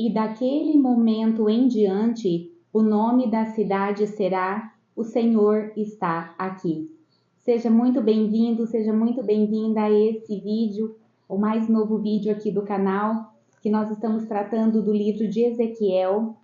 E daquele momento em diante, o nome da cidade será O Senhor está aqui. Seja muito bem-vindo, seja muito bem-vinda a esse vídeo, o mais novo vídeo aqui do canal, que nós estamos tratando do livro de Ezequiel,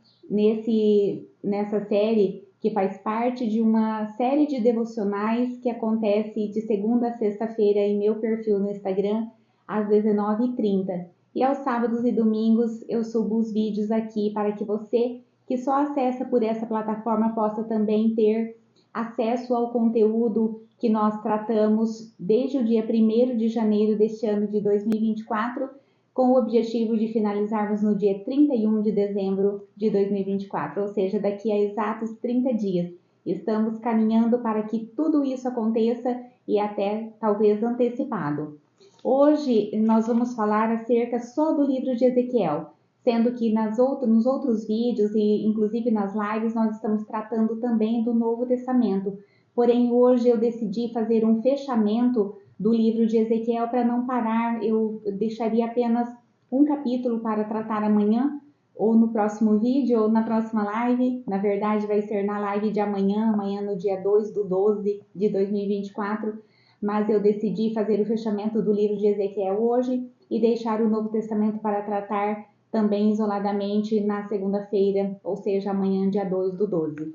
nessa série que faz parte de uma série de devocionais que acontece de segunda a sexta-feira em meu perfil no Instagram, às 19h30. E aos sábados e domingos eu subo os vídeos aqui para que você, que só acessa por essa plataforma, possa também ter acesso ao conteúdo que nós tratamos desde o dia 1º de janeiro deste ano de 2024, com o objetivo de finalizarmos no dia 31 de dezembro de 2024, ou seja, daqui a exatos 30 dias. Estamos caminhando para que tudo isso aconteça e até talvez antecipado. Hoje nós vamos falar acerca só do livro de Ezequiel, sendo que nos outros vídeos e inclusive nas lives nós estamos tratando também do Novo Testamento. Porém, hoje eu decidi fazer um fechamento do livro de Ezequiel para não parar. Eu deixaria apenas um capítulo para tratar amanhã, ou no próximo vídeo, ou na próxima live. Na verdade, vai ser na live de amanhã no dia 2/12 de 2024. Mas eu decidi fazer o fechamento do livro de Ezequiel hoje e deixar o Novo Testamento para tratar também isoladamente na segunda-feira, ou seja, amanhã, dia 2/12.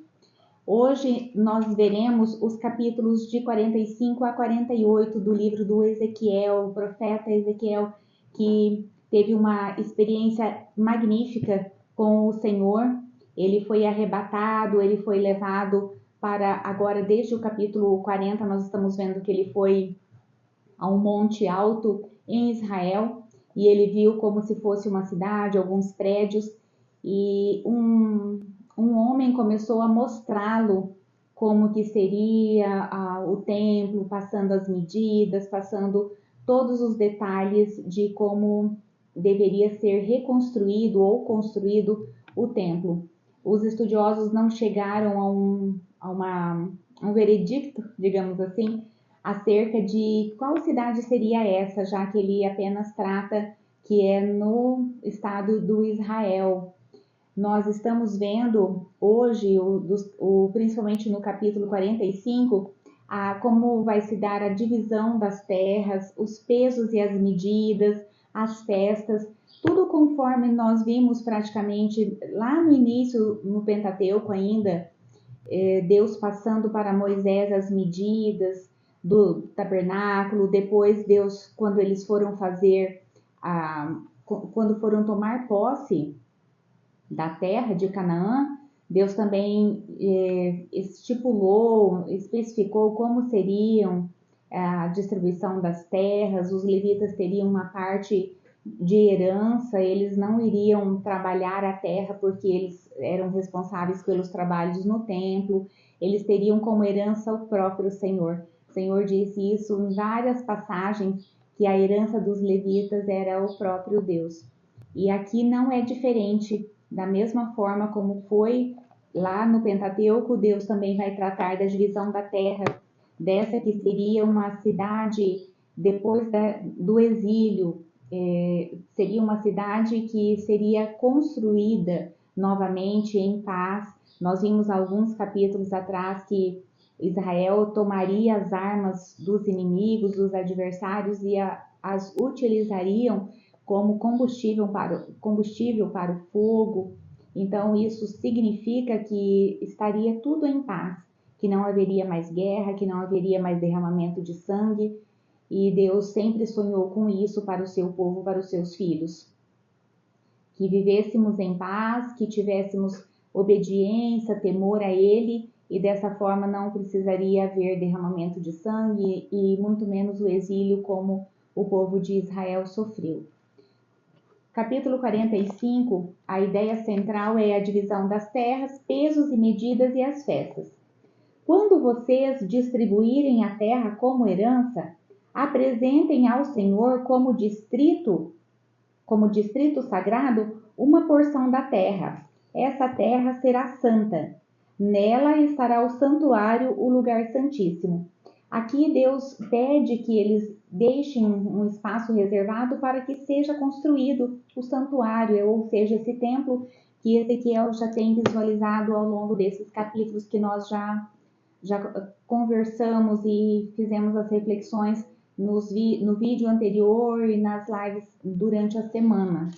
Hoje nós veremos os capítulos de 45 a 48 do livro do Ezequiel, o profeta Ezequiel, que teve uma experiência magnífica com o Senhor. Ele foi arrebatado, ele foi levado para, agora desde o capítulo 40, nós estamos vendo que ele foi a um monte alto em Israel, e ele viu como se fosse uma cidade, alguns prédios, e um homem começou a mostrá-lo como que seria o templo, passando as medidas, passando todos os detalhes de como deveria ser reconstruído ou construído o templo. Os estudiosos não chegaram a um veredicto, digamos assim, acerca de qual cidade seria essa, já que ele apenas trata que é no estado do Israel. Nós estamos vendo hoje, principalmente no capítulo 45, como vai se dar a divisão das terras, os pesos e as medidas, as festas, tudo conforme nós vimos praticamente lá no início, no Pentateuco ainda, Deus passando para Moisés as medidas do tabernáculo. Depois Deus, quando eles foram quando foram tomar posse da terra de Canaã, Deus também especificou como seriam a distribuição das terras. Os levitas teriam uma parte de herança, eles não iriam trabalhar a terra porque eles eram responsáveis pelos trabalhos no templo, eles teriam como herança o próprio Senhor. O Senhor disse isso em várias passagens, que a herança dos levitas era o próprio Deus. E aqui não é diferente. Da mesma forma como foi lá no Pentateuco, Deus também vai tratar da divisão da terra, dessa que seria uma cidade depois do exílio, seria uma cidade que seria construída novamente em paz. Nós vimos alguns capítulos atrás que Israel tomaria as armas dos inimigos, dos adversários, e as utilizariam como combustível para o fogo. Então isso significa que estaria tudo em paz, que não haveria mais guerra, que não haveria mais derramamento de sangue, e Deus sempre sonhou com isso para o seu povo, para os seus filhos. Que vivêssemos em paz, que tivéssemos obediência, temor a Ele, e dessa forma não precisaria haver derramamento de sangue e muito menos o exílio como o povo de Israel sofreu. Capítulo 45, a ideia central é a divisão das terras, pesos e medidas e as festas. Quando vocês distribuírem a terra como herança, apresentem ao Senhor como distrito sagrado, uma porção da terra. Essa terra será santa. Nela estará o santuário, o lugar santíssimo. Aqui Deus pede que eles deixem um espaço reservado para que seja construído o santuário, ou seja, esse templo que Ezequiel já tem visualizado ao longo desses capítulos que nós já conversamos e fizemos as reflexões no vídeo anterior e nas lives durante a semana.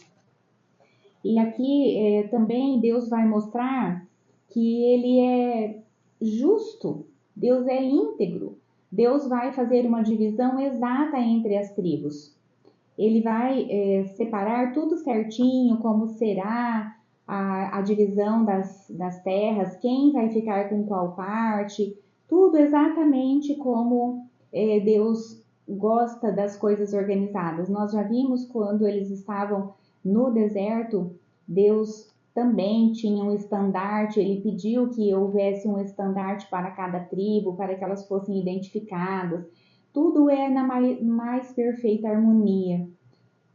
E aqui também Deus vai mostrar que Ele é justo, Deus é íntegro, Deus vai fazer uma divisão exata entre as tribos. Ele vai separar tudo certinho, como será a divisão das terras, quem vai ficar com qual parte, tudo exatamente como Deus gosta das coisas organizadas. Nós já vimos quando eles estavam no deserto, Deus também tinha um estandarte, ele pediu que houvesse um estandarte para cada tribo, para que elas fossem identificadas. Tudo é na mais perfeita harmonia.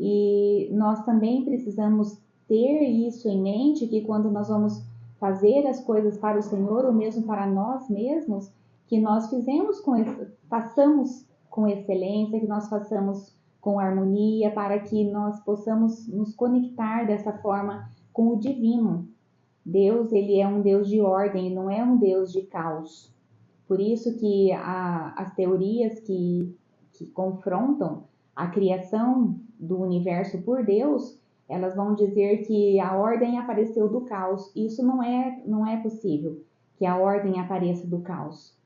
E nós também precisamos ter isso em mente, que quando nós vamos fazer as coisas para o Senhor, ou mesmo para nós mesmos, que nós façamos com excelência, que nós façamos com harmonia, para que nós possamos nos conectar dessa forma com o divino. Deus, ele é um Deus de ordem, não é um Deus de caos. Por isso que as teorias que confrontam a criação do universo por Deus, elas vão dizer que a ordem apareceu do caos. Isso não é possível, que a ordem apareça do caos.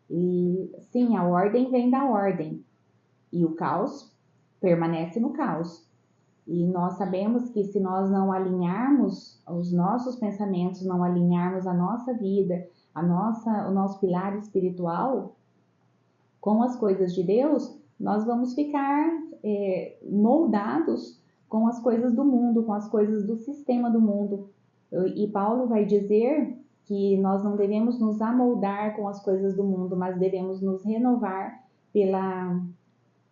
E sim, a ordem vem da ordem e o caos permanece no caos. E nós sabemos que se nós não alinharmos os nossos pensamentos, não alinharmos a nossa vida, o nosso pilar espiritual com as coisas de Deus, nós vamos ficar moldados com as coisas do mundo, com as coisas do sistema do mundo. E Paulo vai dizer que nós não devemos nos amoldar com as coisas do mundo, mas devemos nos renovar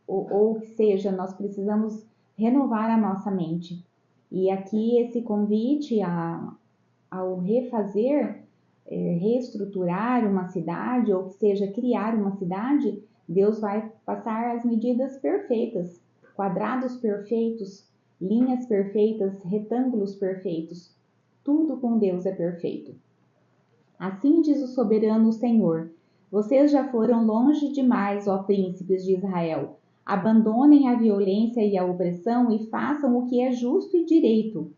ou seja, nós precisamos renovar a nossa mente. E aqui esse convite ao refazer, reestruturar uma cidade, ou que seja, criar uma cidade, Deus vai passar as medidas perfeitas, quadrados perfeitos, linhas perfeitas, retângulos perfeitos. Tudo com Deus é perfeito. Assim diz o soberano Senhor: vocês já foram longe demais, ó príncipes de Israel. Abandonem a violência e a opressão e façam o que é justo e direito.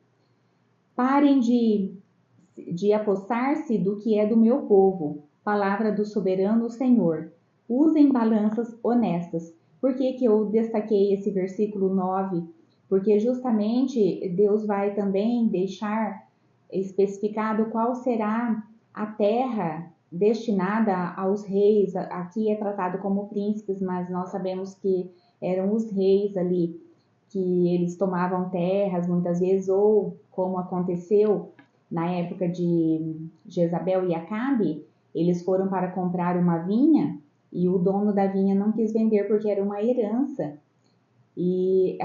Parem de apossar-se do que é do meu povo. Palavra do soberano Senhor. Usem balanças honestas. Por que eu destaquei esse versículo 9? Porque justamente Deus vai também deixar especificado qual será a terra destinada aos reis. Aqui é tratado como príncipes, mas nós sabemos que eram os reis ali, que eles tomavam terras muitas vezes, ou como aconteceu na época de Jezabel e Acabe, eles foram para comprar uma vinha e o dono da vinha não quis vender porque era uma herança. E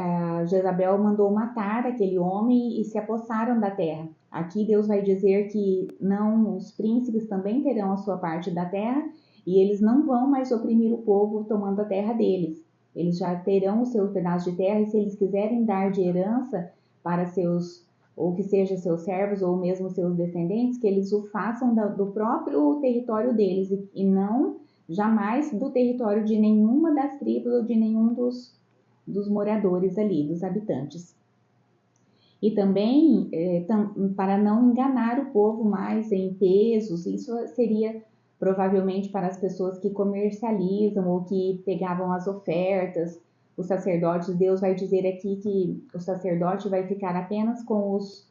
Jezabel mandou matar aquele homem e se apossaram da terra. Aqui Deus vai dizer que não, os príncipes também terão a sua parte da terra e eles não vão mais oprimir o povo tomando a terra deles. Eles já terão o seu pedaço de terra e se eles quiserem dar de herança para seus, ou que seja seus servos ou mesmo seus descendentes, que eles o façam do próprio território deles e não jamais do território de nenhuma das tribos ou de nenhum dos moradores ali, dos habitantes. E também para não enganar o povo mais em pesos, isso seria provavelmente para as pessoas que comercializam ou que pegavam as ofertas, os sacerdotes. Deus vai dizer aqui que o sacerdote vai ficar apenas com os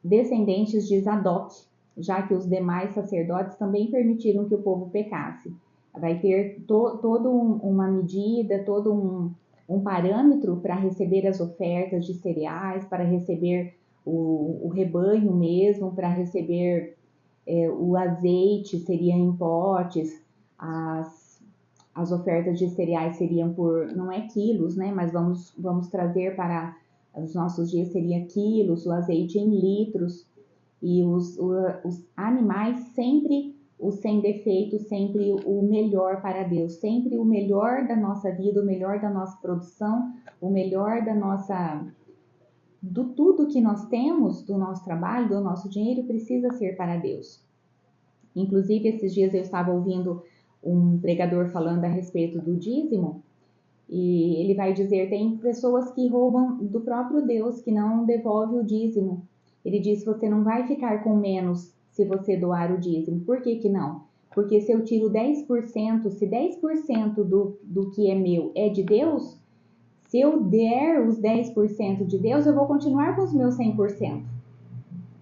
descendentes de Zadok, já que os demais sacerdotes também permitiram que o povo pecasse. Vai ter toda uma medida, todo um parâmetro para receber as ofertas de cereais, para receber o rebanho mesmo, para receber o azeite seria em potes, as ofertas de cereais seriam por, não é quilos, né? Mas vamos trazer para os nossos dias seria quilos, o azeite em litros, e os animais sempre o sem defeito, sempre o melhor para Deus, sempre o melhor da nossa vida, o melhor da nossa produção, o melhor do tudo que nós temos, do nosso trabalho, do nosso dinheiro, precisa ser para Deus. Inclusive, esses dias eu estava ouvindo um pregador falando a respeito do dízimo, e ele vai dizer, tem pessoas que roubam do próprio Deus, que não devolve o dízimo. Ele diz, você não vai ficar com menos se você doar o dízimo. Por que que não? Porque se eu tiro 10%, se 10% do que é meu é de Deus, se eu der os 10% de Deus, eu vou continuar com os meus 100%.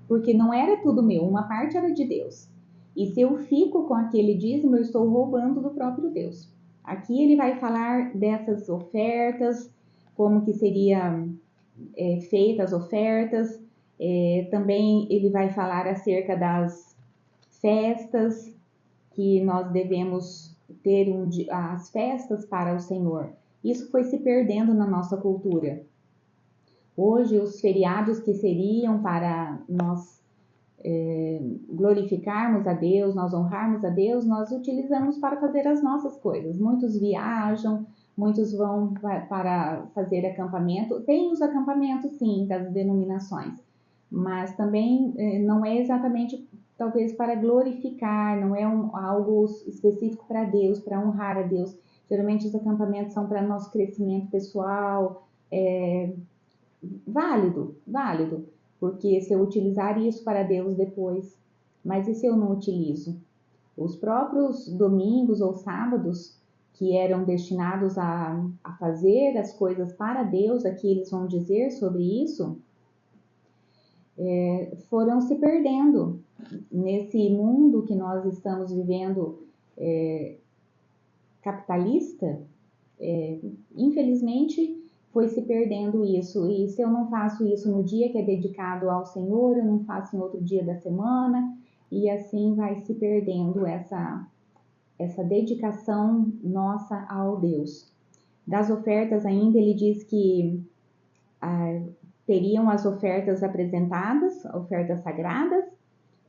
Porque não era tudo meu, uma parte era de Deus. E se eu fico com aquele dízimo, eu estou roubando do próprio Deus. Aqui ele vai falar dessas ofertas, como que seria feitas as ofertas. Também ele vai falar acerca das festas, que nós devemos ter as festas para o Senhor. Isso foi se perdendo na nossa cultura. Hoje, os feriados que seriam para nós glorificarmos a Deus, nós honrarmos a Deus, nós utilizamos para fazer as nossas coisas. Muitos viajam, muitos vão para fazer acampamento. Tem os acampamentos, sim, das denominações, mas também não é exatamente, talvez, para glorificar, não é algo específico para Deus, para honrar a Deus. Geralmente os acampamentos são para nosso crescimento pessoal, válido, porque se eu utilizar isso para Deus depois, mas e se eu não utilizo? Os próprios domingos ou sábados que eram destinados a fazer as coisas para Deus, aqui eles vão dizer sobre isso, foram se perdendo nesse mundo que nós estamos vivendo capitalista. Infelizmente foi se perdendo isso, e se eu não faço isso no dia que é dedicado ao Senhor, eu não faço em outro dia da semana, e assim vai se perdendo essa dedicação nossa ao Deus. Das ofertas ainda, ele diz que teriam as ofertas apresentadas, ofertas sagradas,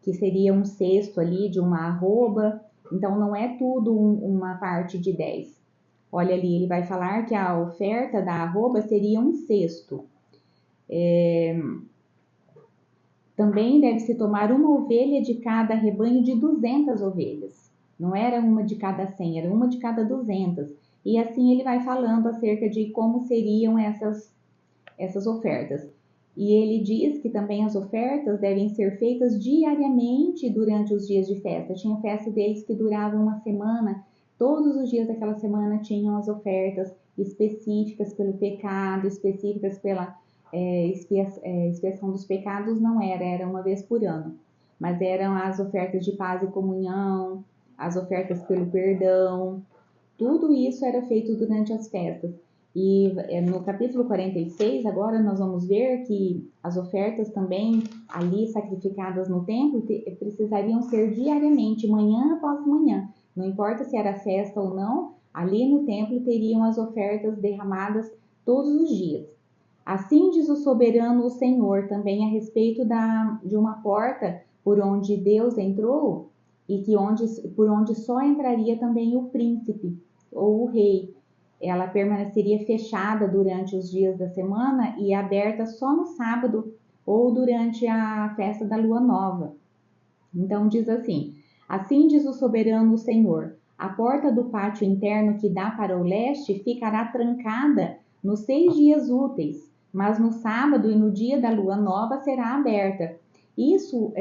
que seria um cesto ali de uma arroba, então não é tudo uma parte de 10. Olha ali, ele vai falar que a oferta da arroba seria um cesto. Também deve-se tomar uma ovelha de cada rebanho de 200 ovelhas. Não era uma de cada 100, era uma de cada 200. E assim ele vai falando acerca de como seriam essas ofertas. E ele diz que também as ofertas devem ser feitas diariamente durante os dias de festa. Tinha festa deles que duravam uma semana. Todos os dias daquela semana tinham as ofertas específicas pelo pecado, específicas pela expiação dos pecados. Não era uma vez por ano. Mas eram as ofertas de paz e comunhão, as ofertas pelo perdão. Tudo isso era feito durante as festas. E no capítulo 46, agora nós vamos ver que as ofertas também ali sacrificadas no templo precisariam ser diariamente, manhã após manhã. Não importa se era festa ou não, ali no templo teriam as ofertas derramadas todos os dias. Assim diz o soberano o Senhor também a respeito de uma porta por onde Deus entrou e por onde só entraria também o príncipe ou o rei. Ela permaneceria fechada durante os dias da semana e aberta só no sábado ou durante a festa da lua nova. Então diz assim diz o soberano o Senhor, a porta do pátio interno que dá para o leste ficará trancada nos 6 dias úteis, mas no sábado e no dia da lua nova será aberta. Isso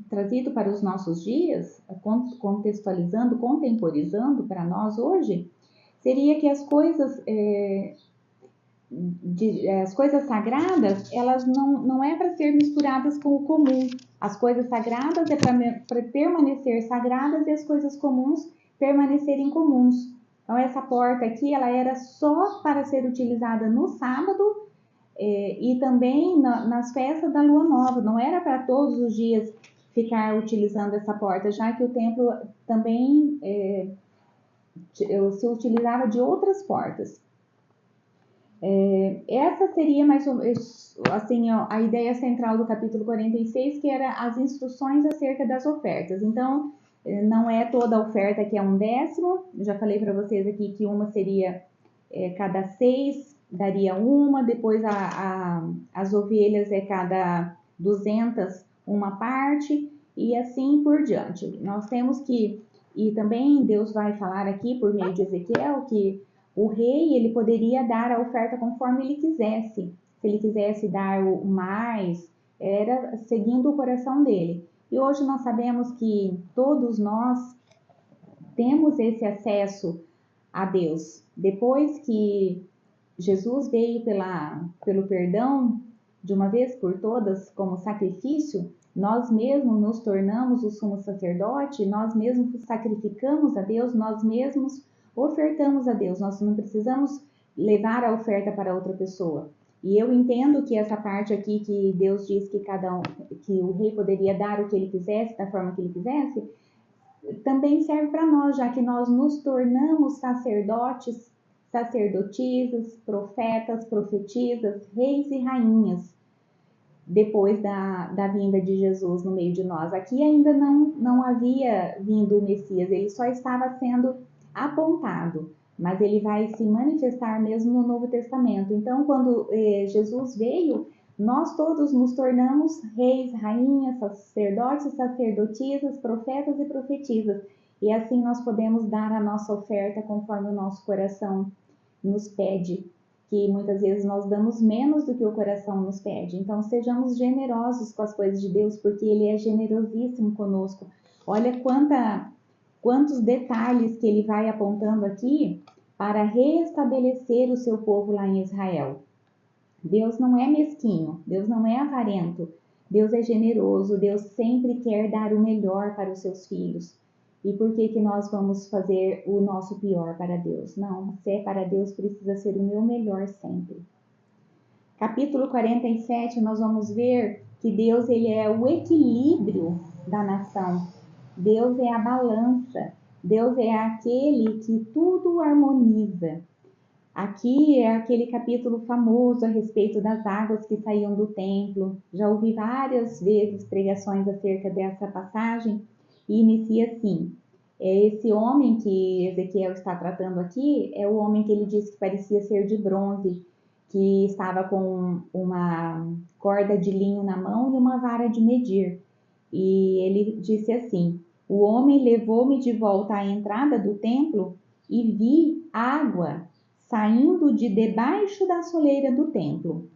trazido para os nossos dias, contextualizando, contemporizando para nós hoje, seria que as coisas sagradas, elas não é para ser misturadas com o comum. As coisas sagradas é para permanecer sagradas e as coisas comuns permanecerem comuns. Então essa porta aqui, ela era só para ser utilizada no sábado e também nas festas da lua nova. Não era para todos os dias ficar utilizando essa porta, já que o templo também se utilizava de outras portas. Essa seria mais ou menos assim, a ideia central do capítulo 46, que era as instruções acerca das ofertas. Então, Não é toda a oferta que é 1/10. Eu já falei para vocês aqui que uma seria cada 6, daria uma. Depois as ovelhas cada 200, uma parte, e assim por diante. Nós temos que, e também Deus vai falar aqui por meio de Ezequiel, que o rei ele poderia dar a oferta conforme ele quisesse. Se ele quisesse dar o mais, era seguindo o coração dele. E hoje nós sabemos que todos nós temos esse acesso a Deus. Depois que Jesus veio pelo perdão de uma vez por todas como sacrifício, nós mesmos nos tornamos o sumo sacerdote, nós mesmos sacrificamos a Deus, nós mesmos ofertamos a Deus. Nós não precisamos levar a oferta para outra pessoa. E eu entendo que essa parte aqui que Deus diz que que o rei poderia dar o que ele quisesse, da forma que ele quisesse, também serve para nós, já que nós nos tornamos sacerdotes, sacerdotisas, profetas, profetisas, reis e rainhas, depois da vinda de Jesus no meio de nós. Aqui ainda não havia vindo o Messias, ele só estava sendo apontado, mas ele vai se manifestar mesmo no Novo Testamento. Então, quando Jesus veio, nós todos nos tornamos reis, rainhas, sacerdotes, sacerdotisas, profetas e profetisas. E assim nós podemos dar a nossa oferta conforme o nosso coração nos pede, que muitas vezes nós damos menos do que o coração nos pede. Então sejamos generosos com as coisas de Deus, porque Ele é generosíssimo conosco. Olha quantos detalhes que Ele vai apontando aqui para restabelecer o seu povo lá em Israel. Deus não é mesquinho, Deus não é avarento, Deus é generoso, Deus sempre quer dar o melhor para os seus filhos. E por que nós vamos fazer o nosso pior para Deus? Não, se é para Deus, precisa ser o meu melhor sempre. Capítulo 47, nós vamos ver que Deus ele é o equilíbrio da nação. Deus é a balança. Deus é aquele que tudo harmoniza. Aqui é aquele capítulo famoso a respeito das águas que saíam do templo. Já ouvi várias vezes pregações acerca dessa passagem e inicia assim. Esse homem que Ezequiel está tratando aqui é o homem que ele disse que parecia ser de bronze, que estava com uma corda de linho na mão e uma vara de medir. E ele disse assim: o homem levou-me de volta à entrada do templo e vi água saindo de debaixo da soleira do templo.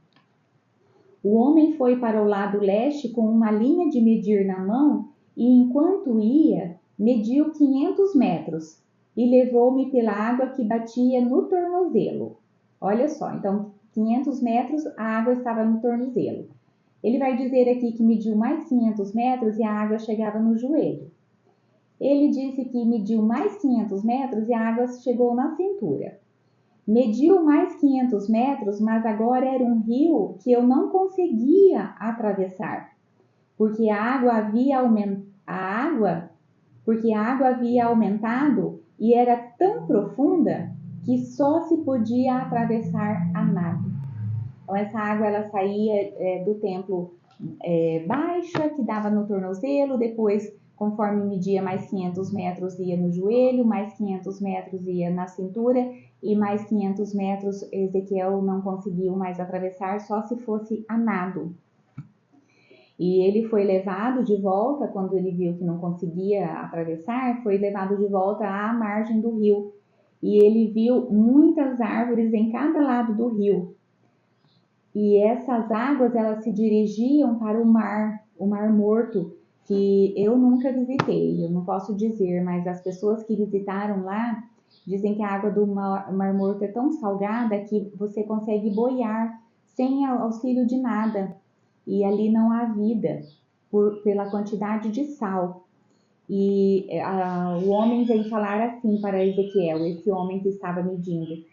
O homem foi para o lado leste com uma linha de medir na mão e, enquanto ia, mediu 500 metros e levou-me pela água que batia no tornozelo. Olha só, então 500 metros a água estava no tornozelo. Ele vai dizer aqui que mediu mais 500 metros e a água chegava no joelho. Ele disse que mediu mais 500 metros e a água chegou na cintura. Mediu mais 500 metros, mas agora era um rio que eu não conseguia atravessar, porque a água havia aumentado e era tão profunda que só se podia atravessar a nado. Então essa água ela saía do templo baixa, que dava no tornozelo, depois conforme media mais 500 metros ia no joelho, mais 500 metros ia na cintura e mais 500 metros Ezequiel não conseguiu mais atravessar, só se fosse a nado. E ele foi levado de volta, quando ele viu que não conseguia atravessar, foi levado de volta à margem do rio. E ele viu muitas árvores em cada lado do rio. E essas águas, elas se dirigiam para o Mar Morto, que eu nunca visitei, eu não posso dizer, mas as pessoas que visitaram lá dizem que a água do Mar Morto é tão salgada que você consegue boiar sem auxílio de nada. E ali não há vida, pela quantidade de sal. E o homem vem falar assim para Ezequiel, esse homem que estava medindo: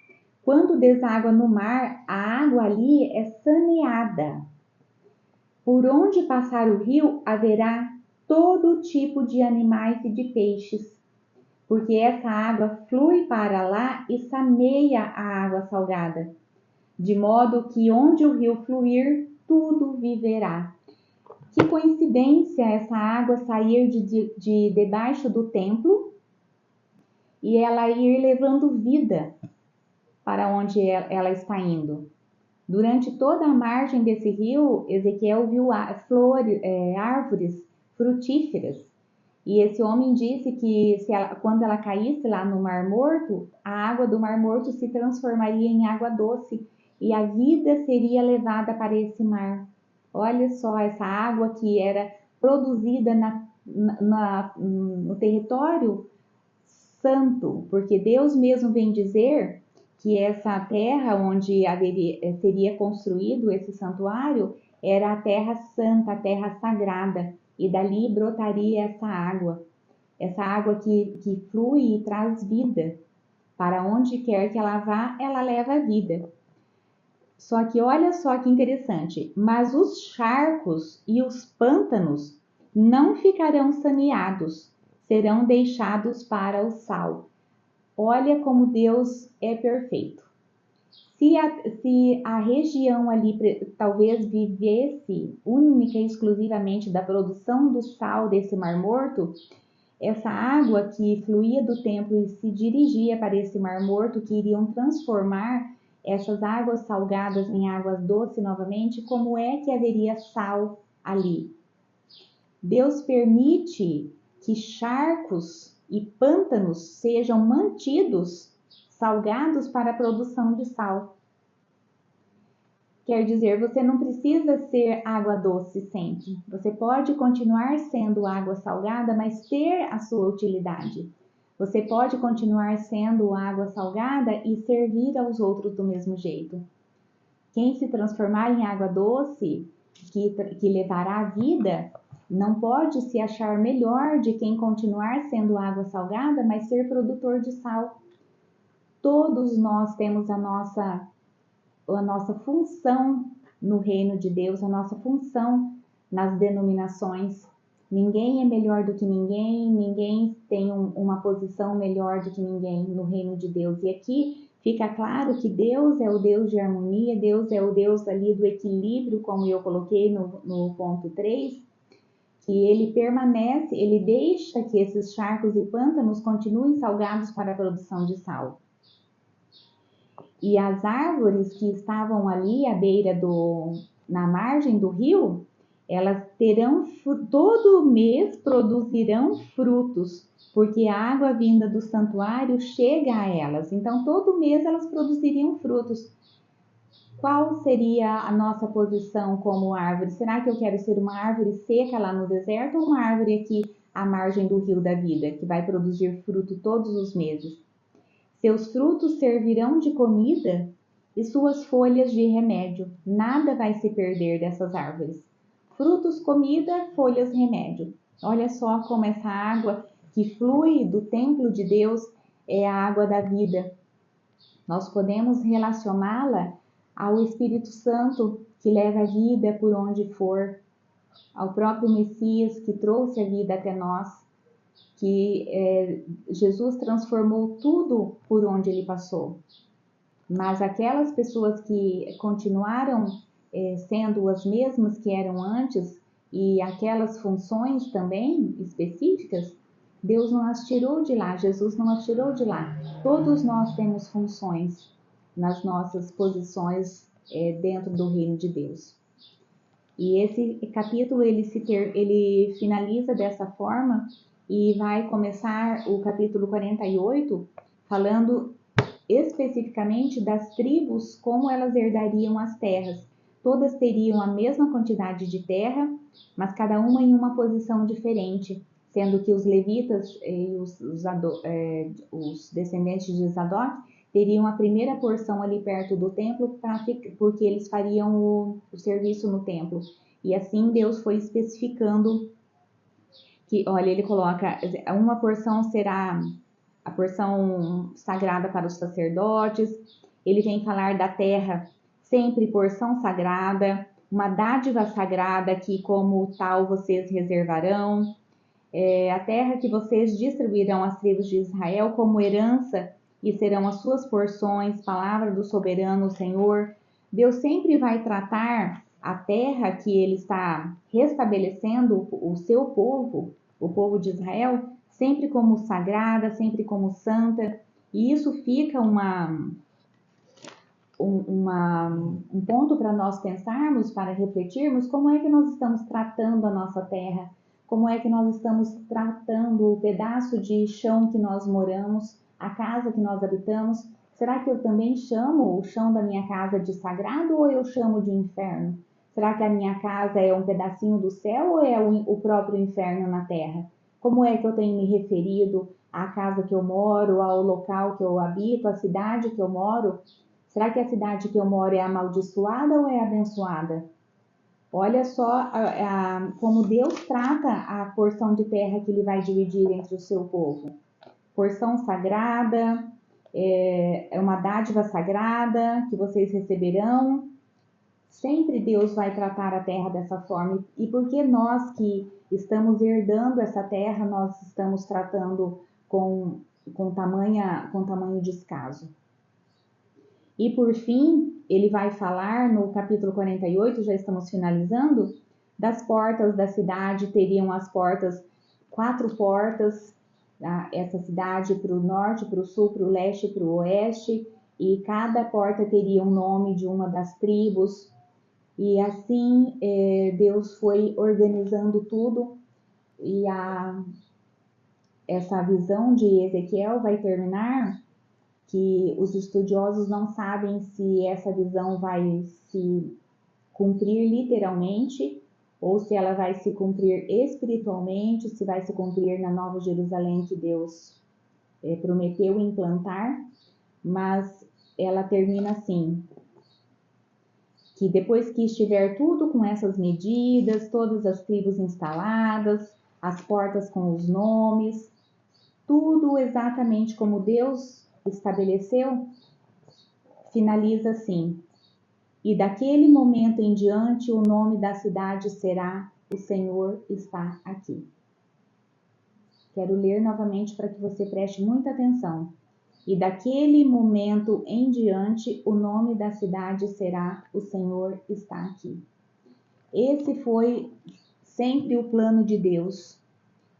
quando deságua no mar, a água ali é saneada. Por onde passar o rio, haverá todo tipo de animais e de peixes, porque essa água flui para lá e saneia a água salgada, de modo que onde o rio fluir, tudo viverá. Que coincidência essa água sair de debaixo do templo e ela ir levando vida para onde ela está indo. Durante toda a margem desse rio, Ezequiel viu flores, árvores frutíferas. E esse homem disse que quando ela caísse lá no Mar Morto, a água do Mar Morto se transformaria em água doce e a vida seria levada para esse mar. Olha só, essa água que era produzida no território santo, porque Deus mesmo vem dizer que essa terra onde seria construído esse santuário era a terra santa, a terra sagrada, e dali brotaria essa água que flui e traz vida. Para onde quer que ela vá, ela leva a vida. Só que olha só que interessante, mas os charcos e os pântanos não ficarão saneados, serão deixados para o sal. Olha como Deus é perfeito. Se a região ali talvez vivesse única e exclusivamente da produção do sal desse Mar Morto, essa água que fluía do templo e se dirigia para esse Mar Morto, que iriam transformar essas águas salgadas em águas doces novamente, como é que haveria sal ali? Deus permite que charcos e pântanos sejam mantidos salgados para a produção de sal. Quer dizer, você não precisa ser água doce sempre. Você pode continuar sendo água salgada, mas ter a sua utilidade. Você pode continuar sendo água salgada e servir aos outros do mesmo jeito. Quem se transformar em água doce, que levará a vida, não pode se achar melhor de quem continuar sendo água salgada, mas ser produtor de sal. Todos nós temos a nossa função no reino de Deus, a nossa função nas denominações. Ninguém é melhor do que ninguém, ninguém tem uma posição melhor do que ninguém no reino de Deus. E aqui fica claro que Deus é o Deus de harmonia, Deus é o Deus ali do equilíbrio, como eu coloquei no ponto 3, que ele permanece, ele deixa que esses charcos e pântanos continuem salgados para a produção de sal. E as árvores que estavam ali à beira na margem do rio, elas terão, todo mês produzirão frutos, porque a água vinda do santuário chega a elas. Então, todo mês elas produziriam frutos. Qual seria a nossa posição como árvore? Será que eu quero ser uma árvore seca lá no deserto ou uma árvore aqui à margem do rio da vida, que vai produzir fruto todos os meses? Seus frutos servirão de comida e suas folhas de remédio. Nada vai se perder dessas árvores. Frutos, comida, folhas, remédio. Olha só como essa água que flui do templo de Deus é a água da vida. Nós podemos relacioná-la ao Espírito Santo que leva a vida por onde for, ao próprio Messias que trouxe a vida até nós, que Jesus transformou tudo por onde ele passou. Mas aquelas pessoas que continuaram sendo as mesmas que eram antes e aquelas funções também específicas, Deus não as tirou de lá, Jesus não as tirou de lá. Todos nós temos funções nas nossas posições dentro do reino de Deus. E esse capítulo ele finaliza dessa forma e vai começar o capítulo 48 falando especificamente das tribos, como elas herdariam as terras. Todas teriam a mesma quantidade de terra, mas cada uma em uma posição diferente, sendo que os levitas e os descendentes de Zadok teriam a primeira porção ali perto do templo, porque eles fariam o serviço no templo. E assim Deus foi especificando que, olha, ele coloca, uma porção será a porção sagrada para os sacerdotes. Ele vem falar da terra, sempre porção sagrada, uma dádiva sagrada que como tal vocês reservarão. A terra que vocês distribuirão às tribos de Israel como herança e serão as suas porções, palavra do soberano Senhor. Deus sempre vai tratar a terra que ele está restabelecendo o seu povo, o povo de Israel, sempre como sagrada, sempre como santa, e isso fica um ponto para nós pensarmos, para refletirmos como é que nós estamos tratando a nossa terra, como é que nós estamos tratando o pedaço de chão que nós moramos, a casa que nós habitamos. Será que eu também chamo o chão da minha casa de sagrado ou eu chamo de inferno? Será que a minha casa é um pedacinho do céu ou é o próprio inferno na terra? Como é que eu tenho me referido à casa que eu moro, ao local que eu habito, à cidade que eu moro? Será que a cidade que eu moro é amaldiçoada ou é abençoada? Olha só como Deus trata a porção de terra que ele vai dividir entre o seu povo. Porção sagrada, é uma dádiva sagrada que vocês receberão. Sempre Deus vai tratar a terra dessa forma. E porque nós que estamos herdando essa terra, nós estamos tratando com tamanho descaso. E por fim, ele vai falar no capítulo 48, já estamos finalizando, das portas da cidade. Teriam as portas, 4 portas, essa cidade para o norte, para o sul, para o leste, para o oeste, e cada porta teria um nome de uma das tribos. E assim Deus foi organizando tudo, e essa visão de Ezequiel vai terminar que os estudiosos não sabem se essa visão vai se cumprir literalmente ou se ela vai se cumprir espiritualmente, se vai se cumprir na Nova Jerusalém que Deus prometeu implantar, mas ela termina assim, que depois que estiver tudo com essas medidas, todas as tribos instaladas, as portas com os nomes, tudo exatamente como Deus estabeleceu, finaliza assim: e daquele momento em diante o nome da cidade será O Senhor está aqui. Quero ler novamente para que você preste muita atenção. E daquele momento em diante o nome da cidade será O Senhor está aqui. Esse foi sempre o plano de Deus,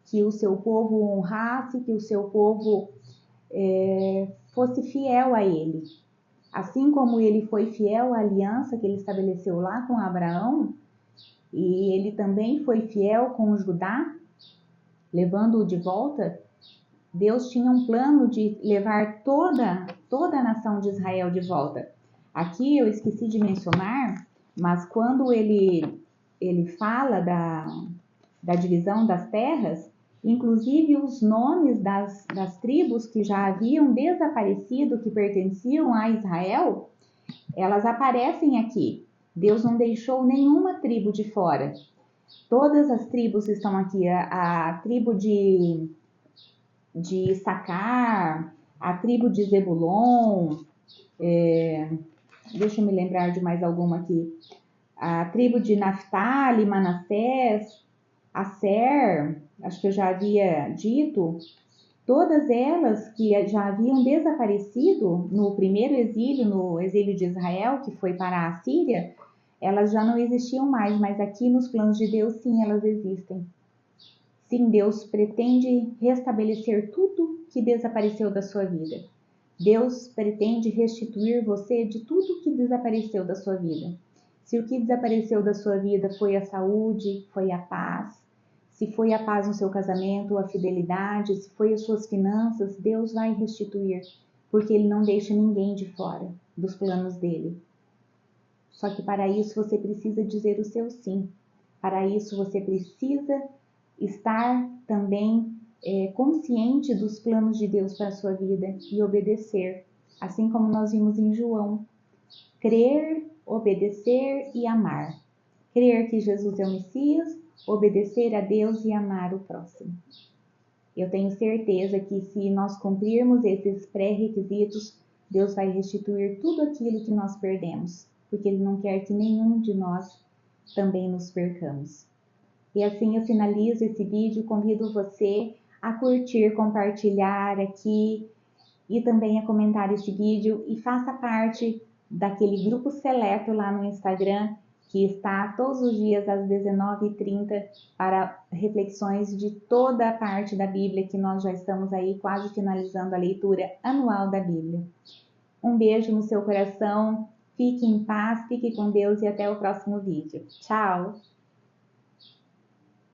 que o seu povo honrasse, que o seu povo fosse fiel a ele. Assim como ele foi fiel à aliança que ele estabeleceu lá com Abraão, e ele também foi fiel com Judá, levando-o de volta, Deus tinha um plano de levar toda a nação de Israel de volta. Aqui eu esqueci de mencionar, mas quando ele fala da divisão das terras, inclusive os nomes das tribos que já haviam desaparecido, que pertenciam a Israel, elas aparecem aqui. Deus não deixou nenhuma tribo de fora. Todas as tribos estão aqui. A tribo de Issacar, a tribo de Zebulon, deixa eu me lembrar de mais alguma aqui. A tribo de Naftali, Manassés, Asser, acho que eu já havia dito, todas elas que já haviam desaparecido no primeiro exílio, no exílio de Israel, que foi para a Síria, elas já não existiam mais, mas aqui nos planos de Deus, sim, elas existem. Sim, Deus pretende restabelecer tudo que desapareceu da sua vida. Deus pretende restituir você de tudo que desapareceu da sua vida. Se o que desapareceu da sua vida foi a saúde, foi a paz, se foi a paz no seu casamento, a fidelidade, se foi as suas finanças, Deus vai restituir, porque Ele não deixa ninguém de fora dos planos dele. Só que para isso você precisa dizer o seu sim. Para isso você precisa estar também consciente dos planos de Deus para a sua vida e obedecer, assim como nós vimos em João. Crer, obedecer e amar. Crer que Jesus é o Messias, obedecer a Deus e amar o próximo. Eu tenho certeza que se nós cumprirmos esses pré-requisitos, Deus vai restituir tudo aquilo que nós perdemos, porque Ele não quer que nenhum de nós também nos percamos. E assim eu finalizo esse vídeo, convido você a curtir, compartilhar aqui e também a comentar esse vídeo e faça parte daquele grupo seleto lá no Instagram que está todos os dias às 19h30 para reflexões de toda a parte da Bíblia, que nós já estamos aí quase finalizando a leitura anual da Bíblia. Um beijo no seu coração, fique em paz, fique com Deus e até o próximo vídeo. Tchau!